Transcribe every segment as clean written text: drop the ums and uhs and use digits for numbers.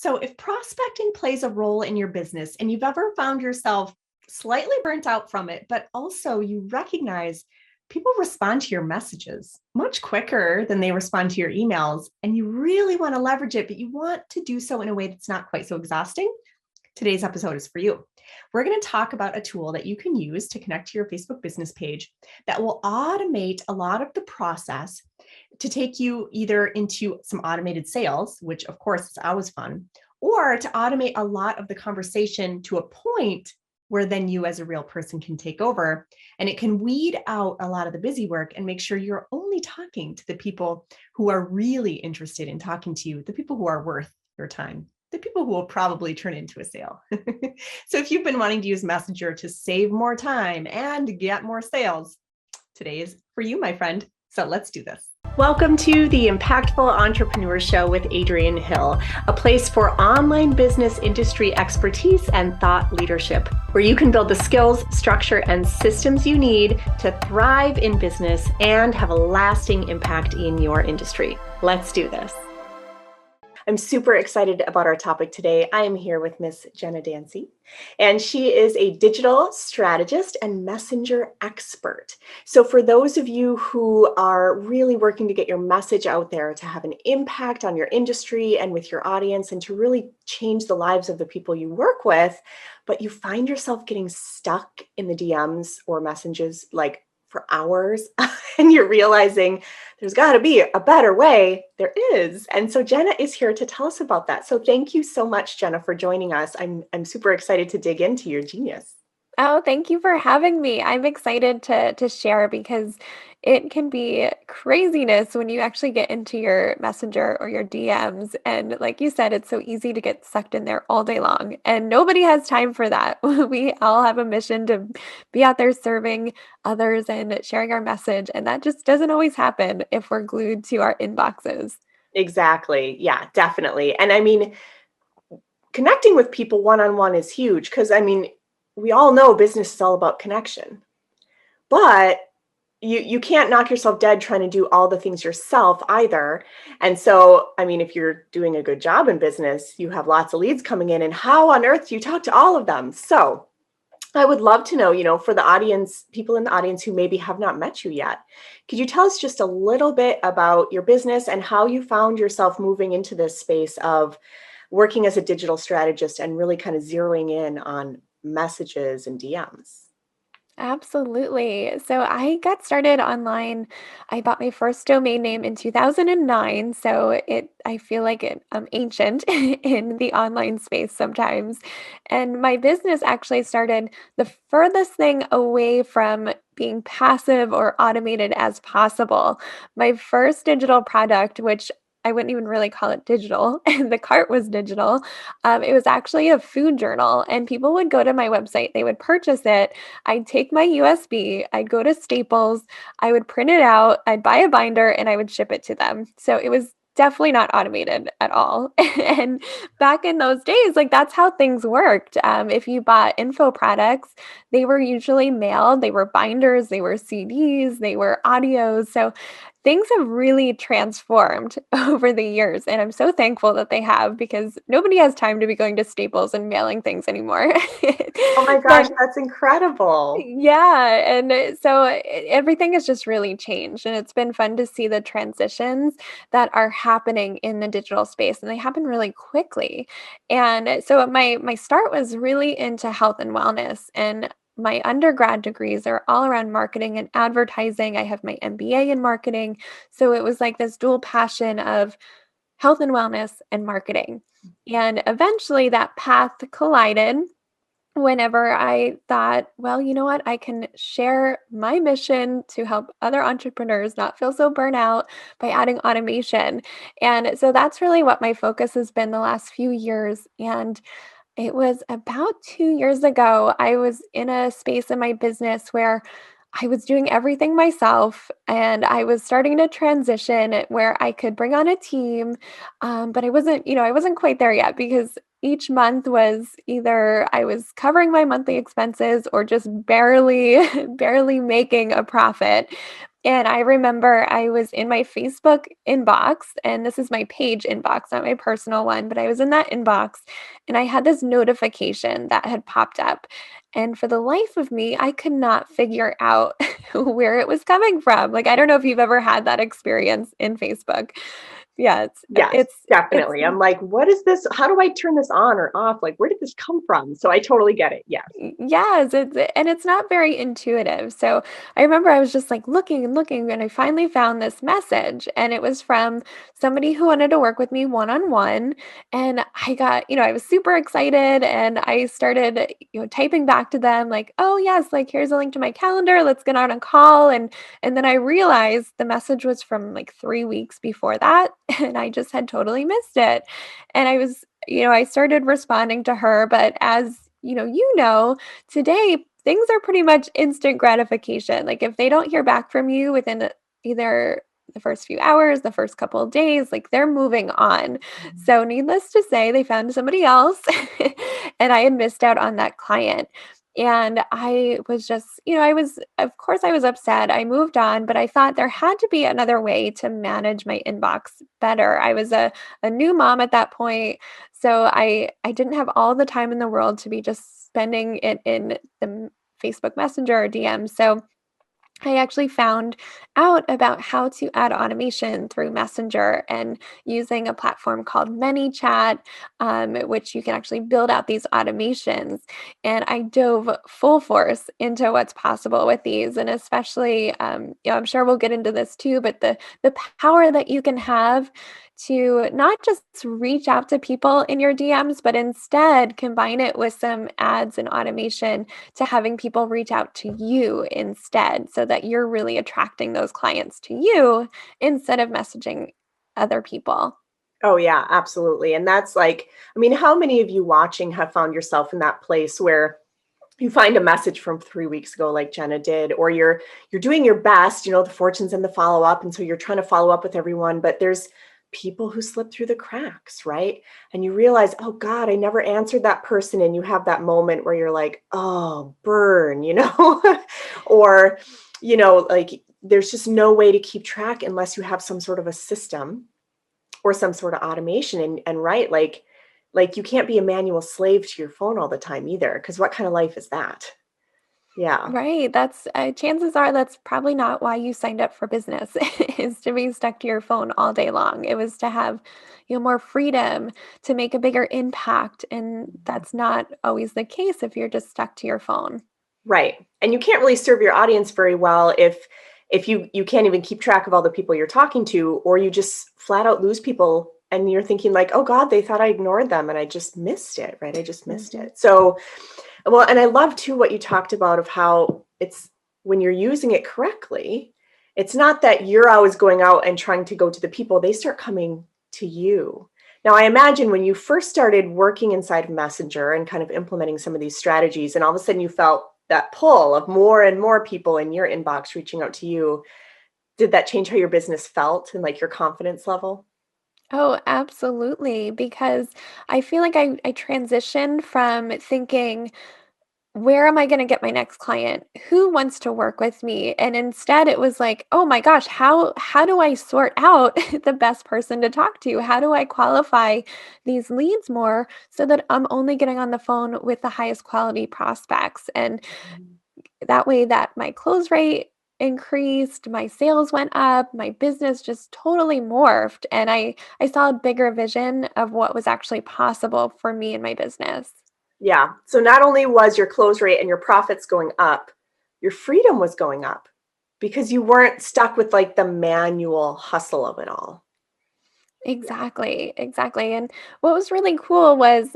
So, if prospecting plays a role in your business and you've ever found yourself slightly burnt out from it, but also you recognize people respond to your messages much quicker than they respond to your emails, and you really want to leverage it, but you want to do so in a way that's not quite so exhausting, today's episode is for you. We're going to talk about a tool that you can use to connect to your Facebook business page that will automate a lot of the process to take you either into some automated sales, which of course is always fun, or to automate a lot of the conversation to a point where then you as a real person can take over, and it can weed out a lot of the busy work and make sure you're only talking to the people who are really interested in talking to you, the people who are worth your time, the people who will probably turn into a sale. So if you've been wanting to use Messenger to save more time and get more sales, today is for you, my friend. So let's do this. Welcome to the Impactful Entrepreneur Show with Adrienne Hill, a place for online business industry expertise and thought leadership, where you can build the skills, structure, and systems you need to thrive in business and have a lasting impact in your industry. Let's do this. I'm super excited about our topic today. I am here with Miss Jenna Dancy, and she is a digital strategist and messenger expert. So for those of you who are really working to get your message out there, to have an impact on your industry and with your audience, and to really change the lives of the people you work with, but you find yourself getting stuck in the DMs or messages like for hours, and you're realizing there's got to be a better way. There is. And so Jenna is here to tell us about that. So thank you so much, Jenna, for joining us. I'm super excited to dig into your genius. Oh, thank you for having me. I'm excited to share because it can be craziness when you actually get into your messenger or your DMs. And like you said, it's so easy to get sucked in there all day long. And nobody has time for that. We all have a mission to be out there serving others and sharing our message. And that just doesn't always happen if we're glued to our inboxes. Exactly. Yeah, definitely. And I mean, connecting with people one-on-one is huge because we all know business is all about connection, but you can't knock yourself dead trying to do all the things yourself either. And so, if you're doing a good job in business, you have lots of leads coming in, and how on earth do you talk to all of them? So I would love to know, for the audience, people in the audience who maybe have not met you yet, could you tell us just a little bit about your business and how you found yourself moving into this space of working as a digital strategist and really kind of zeroing in on messages and DMs? Absolutely. So I got started online. I bought my first domain name in 2009. So I feel like I'm ancient in the online space sometimes. And my business actually started the furthest thing away from being passive or automated as possible. My first digital product, which I wouldn't even really call it digital, and the cart was digital. It was actually a food journal, and people would go to my website, they would purchase it. I'd take my USB, I'd go to Staples, I would print it out, I'd buy a binder, and I would ship it to them. So it was definitely not automated at all. And back in those days, like that's how things worked. If you bought info products, they were usually mailed, they were binders, they were CDs, they were audios. So things have really transformed over the years. And I'm so thankful that they have because nobody has time to be going to Staples and mailing things anymore. Oh my gosh, So that's incredible. yeah, and everything has just really changed, and it's been fun to see the transitions that are happening in the digital space, and they happen really quickly. And so my start was really into health and wellness, and my undergrad degrees are all around marketing and advertising. I have my MBA in marketing, so it was like this dual passion of health and wellness and marketing. And eventually that path collided whenever I thought, well, you know what? I can share my mission to help other entrepreneurs not feel so burnout by adding automation. And so that's really what my focus has been the last few years. And it was about 2 years ago, I was in a space in my business where I was doing everything myself and I was starting to transition where I could bring on a team. But I wasn't quite there yet because each month was either I was covering my monthly expenses or just barely, barely making a profit. And I remember I was in my Facebook inbox, and this is my page inbox, not my personal one, but I was in that inbox and I had this notification that had popped up. And for the life of me, I could not figure out where it was coming from. Like, I don't know if you've ever had that experience in Facebook. Yeah, Yes, it's definitely. I'm like, what is this? How do I turn this on or off? Like, where did this come from? So I totally get it. Yes. Yes, and it's not very intuitive. So I remember I was just like looking and looking, and I finally found this message, and it was from somebody who wanted to work with me one on one. And I got, I was super excited, and I started, typing back to them like, "Oh yes, like here's a link to my calendar. Let's get on a call." And then I realized the message was from like 3 weeks before that, and I just had totally missed it. And I was, I started responding to her, but as today things are pretty much instant gratification. Like if they don't hear back from you within either the first few hours, the first couple of days, like they're moving on. So needless to say, they found somebody else and I had missed out on that client. And I was just, of course, I was upset. I moved on, but I thought there had to be another way to manage my inbox better. I was a new mom at that point. So I didn't have all the time in the world to be just spending it in the Facebook Messenger or DM. So I actually found out about how to add automation through Messenger and using a platform called ManyChat, which you can actually build out these automations. And I dove full force into what's possible with these, and especially, I'm sure we'll get into this too, but the power that you can have to not just reach out to people in your DMs, but instead combine it with some ads and automation to having people reach out to you instead so that you're really attracting those clients to you instead of messaging other people. Oh, yeah, absolutely. And that's like, I mean, how many of you watching have found yourself in that place where you find a message from 3 weeks ago, like Jenna did, or you're doing your best, the fortune's in the follow up. And so you're trying to follow up with everyone, but there's people who slip through the cracks, right? And you realize, oh God, I never answered that person. And you have that moment where you're like, oh, burn, or, like there's just no way to keep track unless you have some sort of a system or some sort of automation. And right, like you can't be a manual slave to your phone all the time either, because what kind of life is that? Yeah. Right. That's chances are that's probably not why you signed up for business is to be stuck to your phone all day long. It was to have, more freedom to make a bigger impact. And that's not always the case if you're just stuck to your phone. Right. And you can't really serve your audience very well if you can't even keep track of all the people you're talking to, or you just flat out lose people and you're thinking like, oh God, they thought I ignored them and I just missed it, right? I just missed Mhm. it. So, well, and I love too what you talked about of how it's when you're using it correctly, it's not that you're always going out and trying to go to the people, they start coming to you. Now, I imagine when you first started working inside of Messenger and kind of implementing some of these strategies, and all of a sudden you felt that pull of more and more people in your inbox reaching out to you, did that change how your business felt and like your confidence level? Oh, absolutely. Because I feel like I transitioned from thinking, where am I going to get my next client? Who wants to work with me? And instead it was like, oh my gosh, how do I sort out the best person to talk to? How do I qualify these leads more so that I'm only getting on the phone with the highest quality prospects? And that way that my close rate increased, my sales went up, my business just totally morphed, and I saw a bigger vision of what was actually possible for me and my business. Yeah. So not only was your close rate and your profits going up, your freedom was going up because you weren't stuck with like the manual hustle of it all. Yeah. Exactly, exactly. And what was really cool was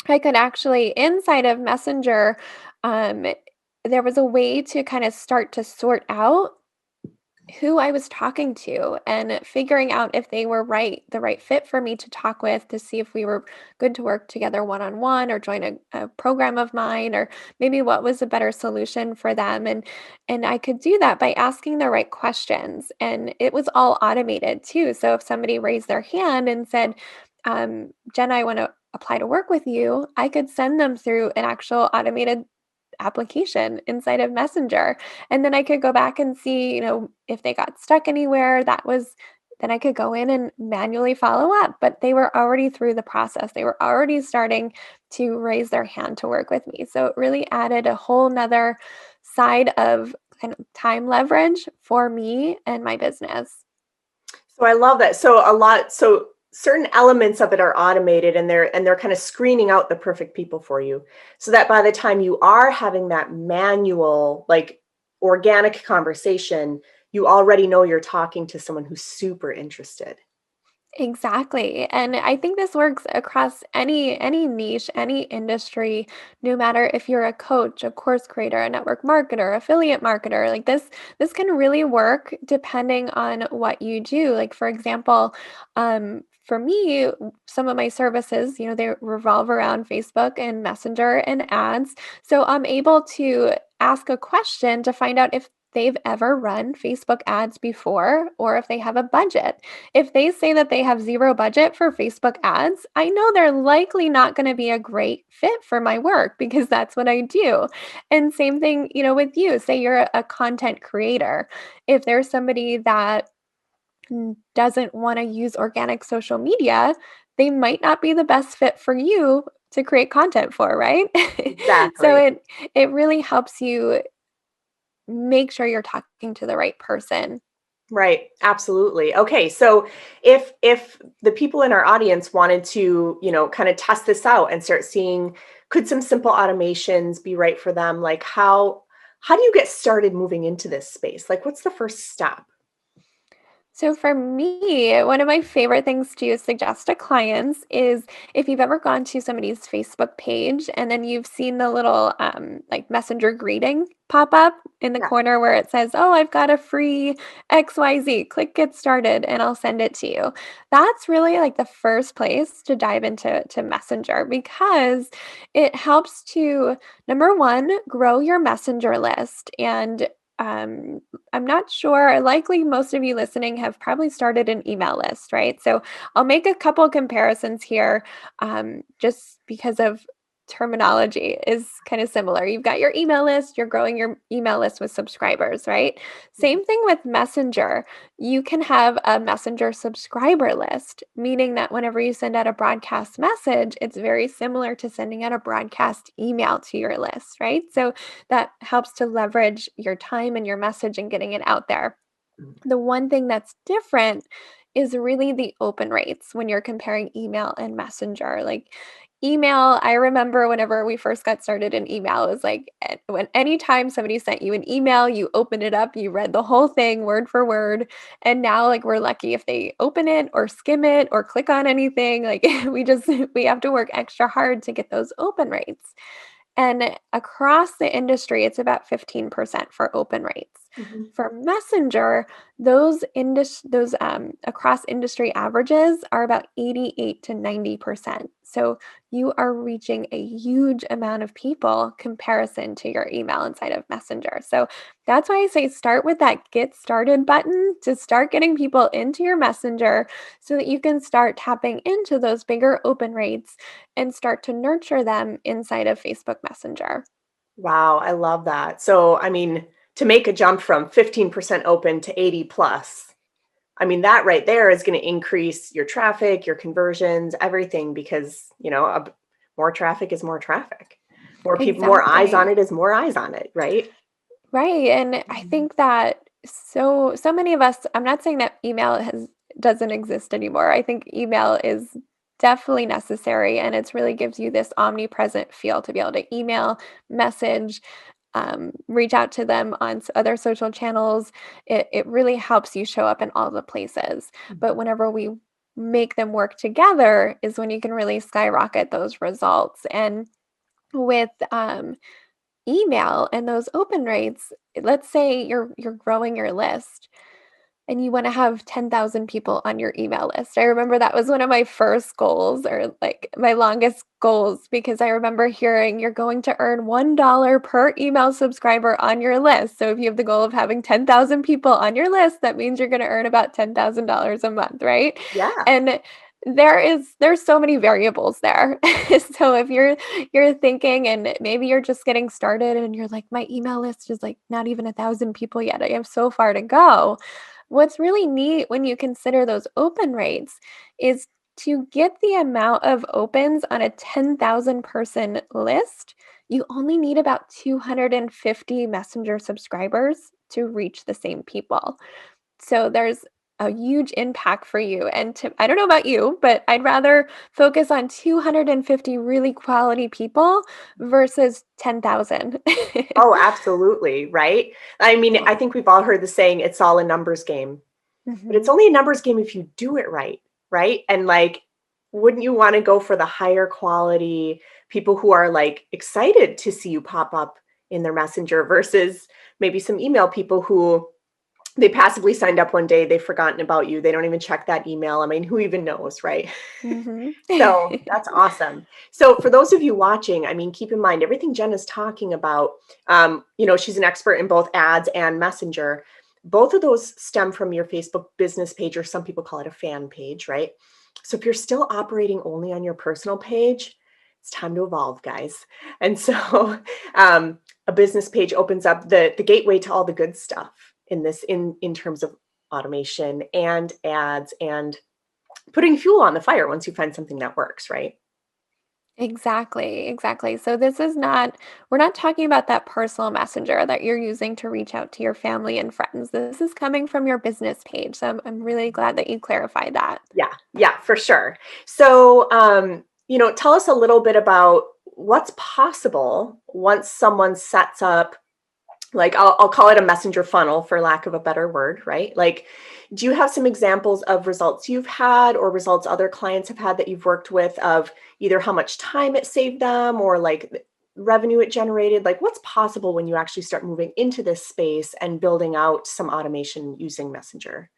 I could actually, inside of Messenger, um, there was a way to kind of start to sort out who I was talking to and figuring out if they were the right fit for me to talk with, to see if we were good to work together one on one or join a program of mine, or maybe what was a better solution for them. And I could do that by asking the right questions. And it was all automated too. So if somebody raised their hand and said, Jenna, I want to apply to work with you, I could send them through an actual automated application inside of Messenger. And then I could go back and see, if they got stuck anywhere, then I could go in and manually follow up. But they were already through the process. They were already starting to raise their hand to work with me. So it really added a whole nother side of kind of time leverage for me and my business. So I love that. So certain elements of it are automated, and they're kind of screening out the perfect people for you, so that by the time you are having that manual, like organic conversation, you already know you're talking to someone who's super interested. Exactly. And I think this works across any niche, any industry, no matter if you're a coach, a course creator, a network marketer, affiliate marketer. Like this can really work depending on what you do. Like for example, for me, some of my services, they revolve around Facebook and Messenger and ads. So I'm able to ask a question to find out if they've ever run Facebook ads before or if they have a budget. If they say that they have zero budget for Facebook ads, I know they're likely not going to be a great fit for my work because that's what I do. And same thing, with you. Say you're a content creator. If there's somebody that doesn't want to use organic social media, they might not be the best fit for you to create content for, right? So Exactly. it really helps you make sure you're talking to the right person. Right. Absolutely. Okay. So if the people in our audience wanted to, kind of test this out and start seeing, could some simple automations be right for them? Like how do you get started moving into this space? Like what's the first step? So for me, one of my favorite things to suggest to clients is if you've ever gone to somebody's Facebook page and then you've seen the little like messenger greeting pop up in the Yeah. corner where it says, "Oh, I've got a free XYZ, click get started and I'll send it to you." That's really like the first place to dive into Messenger because it helps to, number one, grow your Messenger list. And um, I'm not sure. Likely, most of you listening have probably started an email list, right? So I'll make a couple comparisons here, just because of terminology is kind of similar. You've got your email list, you're growing your email list with subscribers, right? Same thing with Messenger. You can have a Messenger subscriber list, meaning that whenever you send out a broadcast message, it's very similar to sending out a broadcast email to your list, right? So that helps to leverage your time and your message and getting it out there. Mhm. The one thing that's different is really the open rates when you're comparing email and messenger. Like email, I remember whenever we first got started in email, it was like when anytime somebody sent you an email, you opened it up, you read the whole thing word for word. And now like we're lucky if they open it or skim it or click on anything. Like we have to work extra hard to get those open rates. And across the industry, it's about 15% for open rates. Mhm. For Messenger, those across industry averages are about 88 to 90%. So you are reaching a huge amount of people comparison to your email inside of Messenger. So that's why I say start with that get started button to start getting people into your Messenger so that you can start tapping into those bigger open rates and start to nurture them inside of Facebook Messenger. Wow, I love that. So, I mean, to make a jump from 15% open to 80 plus, I mean, that right there is going to increase your traffic, your conversions, everything, because, more traffic is more traffic. More people, more eyes on Exactly. it is more eyes on it, right? Right. And I Mhm. think that so many of us, I'm not saying that email has doesn't exist anymore. I think email is definitely necessary and it's really gives you this omnipresent feel to be able to email, message, reach out to them on other social channels. It really helps you show up in all the places. But whenever we make them work together is when you can really skyrocket those results. And with email and those open rates, let's say you're growing your list and you want to have 10,000 people on your email list. I remember that was one of my first goals or like my longest goals because I remember hearing you're going to earn $1 per email subscriber on your list. So if you have the goal of having 10,000 people on your list, that means you're going to earn about $10,000 a month, right? Yeah. And There's so many variables there. So if you're thinking and maybe you're just getting started and you're like, my email list is like not even 1,000 people yet. I have so far to go. What's really neat when you consider those open rates is to get the amount of opens on a 10,000 person list, you only need about 250 Messenger subscribers to reach the same people. So there's a huge impact for you. And I don't know about you, but I'd rather focus on 250 really quality people versus 10,000. Oh, absolutely. Right. I mean, I think we've all heard the saying, it's all a numbers game, but it's Mhm. only a numbers game if you do it right. Right. And like, wouldn't you want to go for the higher quality people who are like excited to see you pop up in their messenger versus maybe some email people who they passively signed up one day, they've forgotten about you. They don't even check that email. I mean, who even knows, right? Mhm. So that's awesome. So for those of you watching, I mean, keep in mind everything Jenna's talking about. She's an expert in both ads and messenger. Both of those stem from your Facebook business page, or some people call it a fan page, right? So if you're still operating only on your personal page, it's time to evolve, guys. And so a business page opens up the gateway to all the good stuff in terms of automation and ads and putting fuel on the fire once you find something that works, right? Exactly, exactly. So this is not, we're not talking about that personal messenger that you're using to reach out to your family and friends. This is coming from your business page. So I'm really glad that you clarified that. Yeah, for sure. So, tell us a little bit about what's possible once someone sets up, like, I'll call it a messenger funnel for lack of a better word, right? Like, do you have some examples of results you've had or results other clients have had that you've worked with of either how much time it saved them or like revenue it generated? Like, what's possible when you actually start moving into this space and building out some automation using Messenger?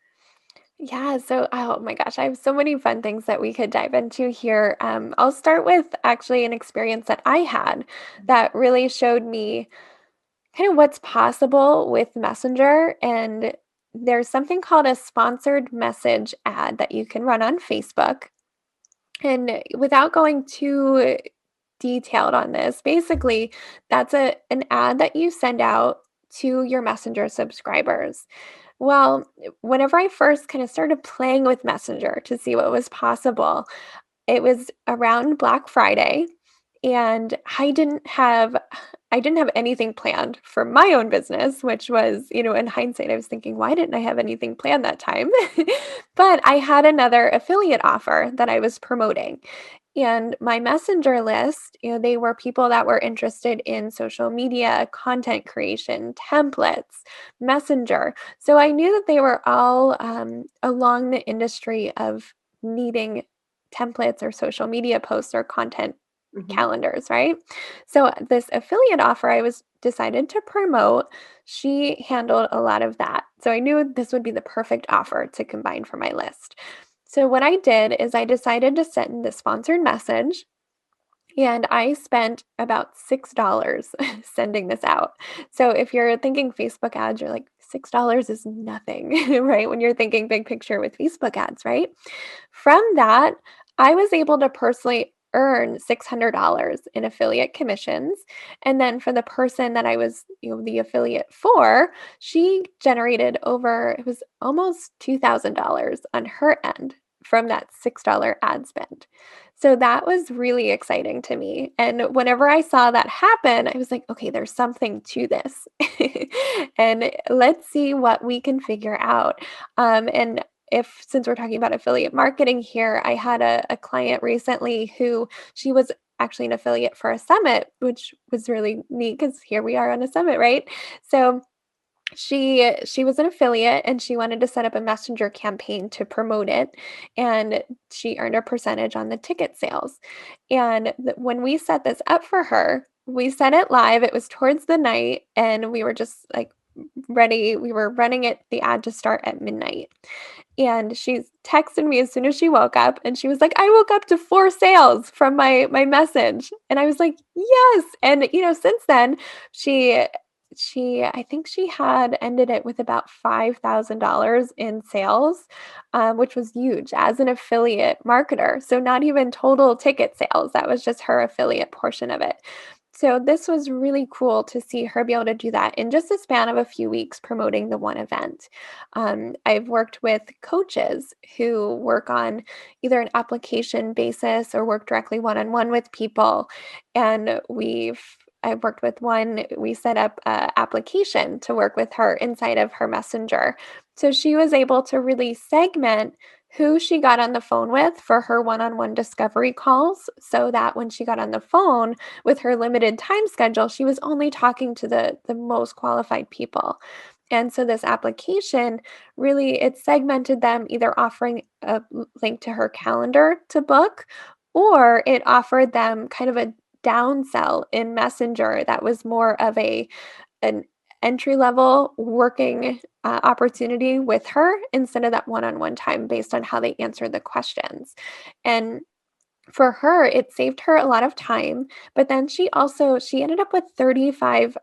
Yeah, so oh my gosh, I have so many fun things that we could dive into here. I'll start with actually an experience that I had that really showed me kind of what's possible with Messenger. And there's something called a sponsored message ad that you can run on Facebook. And without going too detailed on this, basically, that's an ad that you send out to your Messenger subscribers. Well, whenever I first kind of started playing with Messenger to see what was possible, it was around Black Friday, and I didn't have anything planned for my own business, which was, in hindsight, I was thinking, why didn't I have anything planned that time? But I had another affiliate offer that I was promoting. And my messenger list, they were people that were interested in social media, content creation, templates, messenger. So I knew that they were all along the industry of needing templates or social media posts or content Mhm. calendars, right? So this affiliate offer I was decided to promote, she handled a lot of that. So I knew this would be the perfect offer to combine for my list. So what I did is I decided to send the sponsored message and I spent about $6 sending this out. So if you're thinking Facebook ads, you're like, $6 is nothing, right? When you're thinking big picture with Facebook ads, right? From that, I was able to personally earn $600 in affiliate commissions. And then for the person that I was, the affiliate for, she generated it was almost $2,000 on her end from that $6 ad spend. So that was really exciting to me. And whenever I saw that happen, I was like, okay, there's something to this. And let's see what we can figure out. And since we're talking about affiliate marketing here, I had a client recently who she was actually an affiliate for a summit, which was really neat because here we are on a summit, right? So she was an affiliate and she wanted to set up a messenger campaign to promote it, and she earned a percentage on the ticket sales. And when we set this up for her, we sent it live. It was towards the night and we were just like ready. We were running the ad to start at midnight. And she's texted me as soon as she woke up and she was like, I woke up to 4 sales from my message. And I was like, yes. And since then, she I think she had ended it with about $5,000 in sales, which was huge as an affiliate marketer. So not even total ticket sales. That was just her affiliate portion of it. So this was really cool to see her be able to do that in just a span of a few weeks promoting the one event. I've worked with coaches who work on either an application basis or work directly one-on-one with people. And I've worked with one, we set up a application to work with her inside of her messenger. So she was able to really segment who she got on the phone with for her one-on-one discovery calls so that when she got on the phone with her limited time schedule, she was only talking to the most qualified people. And so this application really it segmented them either offering a link to her calendar to book or it offered them kind of a downsell in Messenger that was more of an entry level working opportunity with her instead of that one-on-one time based on how they answered the questions. And for her, it saved her a lot of time, but then she ended up with 35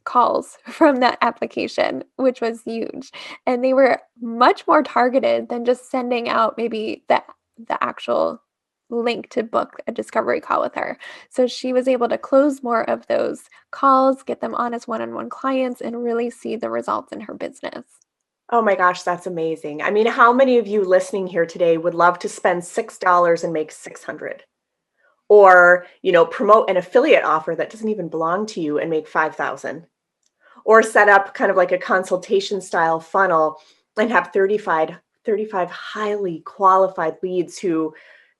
calls from that application, which was huge. And they were much more targeted than just sending out maybe the actual link to book a discovery call with her. So she was able to close more of those calls, get them on as one-on-one clients, and really see the results in her business. Oh my gosh, that's amazing. I mean, how many of you listening here today would love to spend $6 and make 600? Or, promote an affiliate offer that doesn't even belong to you and make 5,000? Or set up kind of like a consultation style funnel and have 35 highly qualified leads who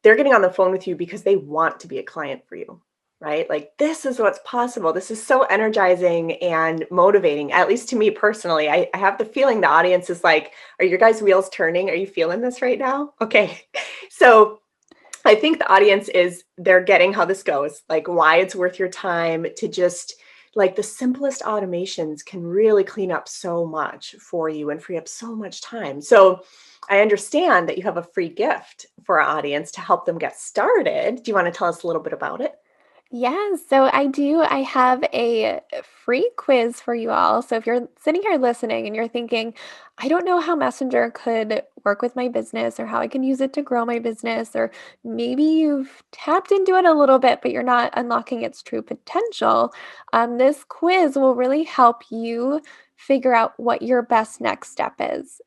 they're getting on the phone with you because they want to be a client for you, right? Like this is what's possible. This is so energizing and motivating, at least to me personally. I have the feeling the audience is like, are your guys' wheels turning? Are you feeling this right now? Okay. So I think the audience they're getting how this goes, like why it's worth your time to just like the simplest automations can really clean up so much for you and free up so much time. So I understand that you have a free gift for our audience to help them get started. Do you want to tell us a little bit about it? Yes, so I do. I have a free quiz for you all. So if you're sitting here listening and you're thinking, I don't know how Messenger could work with my business or how I can use it to grow my business, or maybe you've tapped into it a little bit, but you're not unlocking its true potential, this quiz will really help you figure out what your best next step is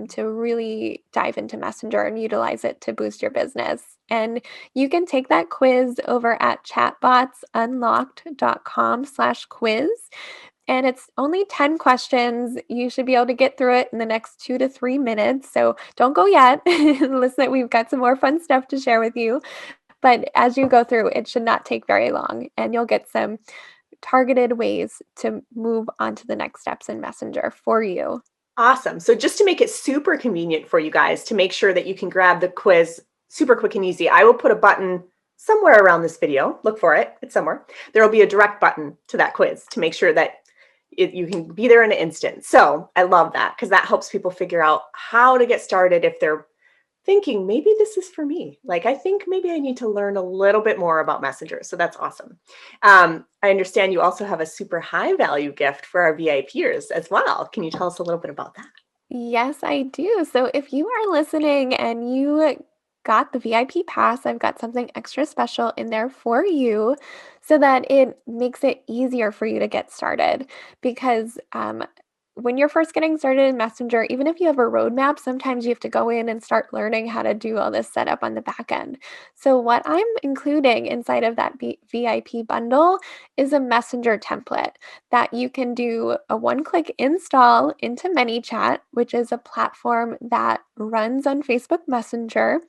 to really dive into Messenger and utilize it to boost your business. And you can take that quiz over at chatbotsunlocked.com/quiz. And it's only 10 questions. You should be able to get through it in the next 2 to 3 minutes. So don't go yet. Listen, we've got some more fun stuff to share with you. But as you go through, it should not take very long. And you'll get some targeted ways to move on to the next steps in Messenger for you. Awesome. So just to make it super convenient for you guys to make sure that you can grab the quiz super quick and easy, I will put a button somewhere around this video. Look for it. It's somewhere. There will be a direct button to that quiz to make sure that you can be there in an instant. So I love that because that helps people figure out how to get started if they're thinking maybe this is for me. Like, I think maybe I need to learn a little bit more about Messenger. So that's awesome. I understand you also have a super high value gift for our VIPers as well. Can you tell us a little bit about that? Yes, I do. So if you are listening and you got the VIP pass, I've got something extra special in there for you so that it makes it easier for you to get started. Because when you're first getting started in Messenger, even if you have a roadmap, sometimes you have to go in and start learning how to do all this setup on the back end. So, what I'm including inside of that VIP bundle is a Messenger template that you can do a one-click install into ManyChat, which is a platform that runs on Facebook Messenger.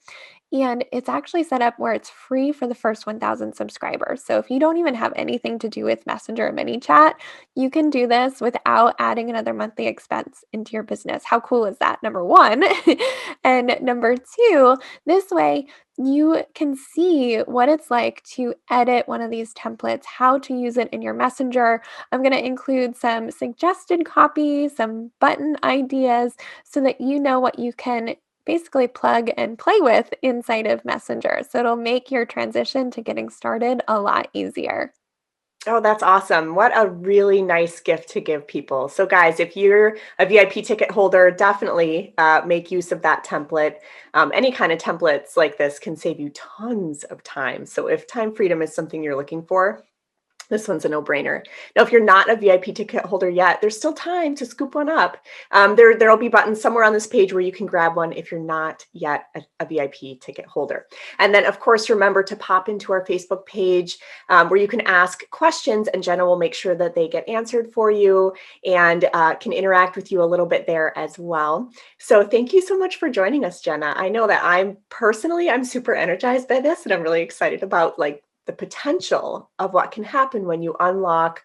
And it's actually set up where it's free for the first 1,000 subscribers. So if you don't even have anything to do with Messenger or ManyChat, you can do this without adding another monthly expense into your business. How cool is that? Number one. And number two, this way you can see what it's like to edit one of these templates, how to use it in your Messenger. I'm going to include some suggested copy, some button ideas so that you know what you can basically plug and play with inside of Messenger. So it'll make your transition to getting started a lot easier. Oh, that's awesome. What a really nice gift to give people. So guys, if you're a VIP ticket holder, definitely make use of that template. Any kind of templates like this can save you tons of time. So if time freedom is something you're looking for, this one's a no-brainer. Now, if you're not a VIP ticket holder yet, there's still time to scoop one up. There'll be buttons somewhere on this page where you can grab one if you're not yet a VIP ticket holder. And then, of course, remember to pop into our Facebook page where you can ask questions, and Jenna will make sure that they get answered for you and can interact with you a little bit there as well. So thank you so much for joining us, Jenna. I know that I'm super energized by this, and I'm really excited about the potential of what can happen when you unlock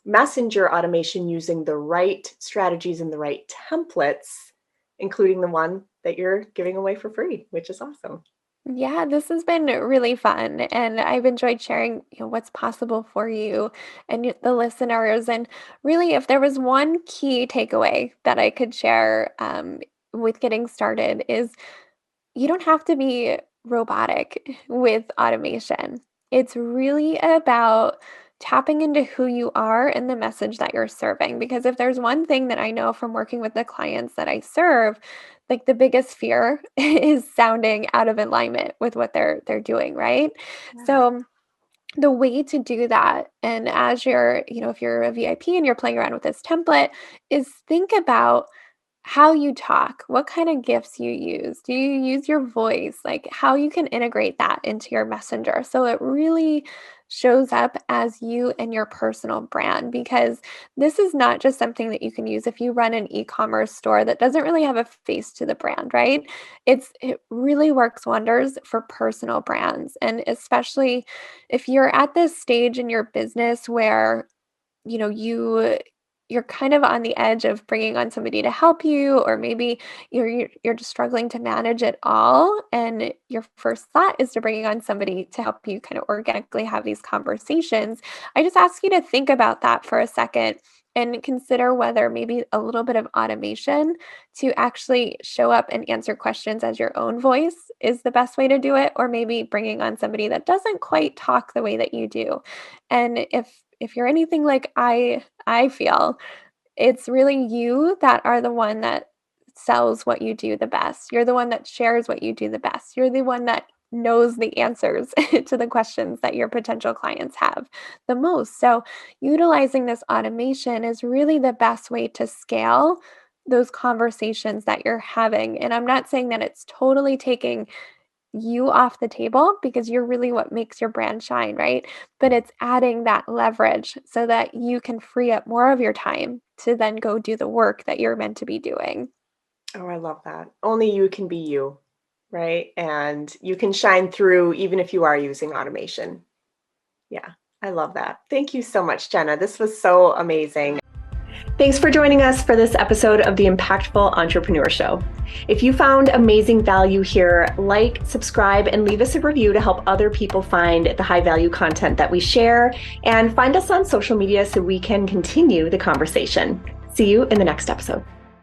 messenger automation using the right strategies and the right templates, including the one that you're giving away for free, which is awesome. Yeah, this has been really fun, and I've enjoyed sharing, what's possible for you and the listeners. And really, if there was one key takeaway that I could share with getting started, is you don't have to be robotic with automation. It's really about tapping into who you are and the message that you're serving. Because if there's one thing that I know from working with the clients that I serve, like the biggest fear is sounding out of alignment with what they're doing, right? Yeah. So the way to do that, and as you're, if you're a VIP and you're playing around with this template, is think about how you talk, what kind of gifts you use. Do you use your voice? Like how you can integrate that into your messenger so it really shows up as you and your personal brand, because this is not just something that you can use if you run an e-commerce store that doesn't really have a face to the brand, right? It really works wonders for personal brands, and especially if you're at this stage in your business where you know, you you're kind of on the edge of bringing on somebody to help you, or maybe you're just struggling to manage it all, and your first thought is to bringing on somebody to help you kind of organically have these conversations. I just ask you to think about that for a second and consider whether maybe a little bit of automation to actually show up and answer questions as your own voice is the best way to do it, or maybe bringing on somebody that doesn't quite talk the way that you do. And if you're anything like I feel, it's really you that are the one that sells what you do the best. You're the one that shares what you do the best. You're the one that knows the answers to the questions that your potential clients have the most. So, utilizing this automation is really the best way to scale those conversations that you're having. And I'm not saying that it's totally taking you off the table, because you're really what makes your brand shine, right? But it's adding that leverage so that you can free up more of your time to then go do the work that you're meant to be doing. Oh, I love that. Only you can be you, right? And you can shine through even if you are using automation. Yeah, I love that. Thank you so much, Jenna. This was so amazing. Thanks for joining us for this episode of the Impactful Entrepreneur Show. If you found amazing value here, like, subscribe, and leave us a review to help other people find the high value content that we share, and find us on social media so we can continue the conversation. See you in the next episode.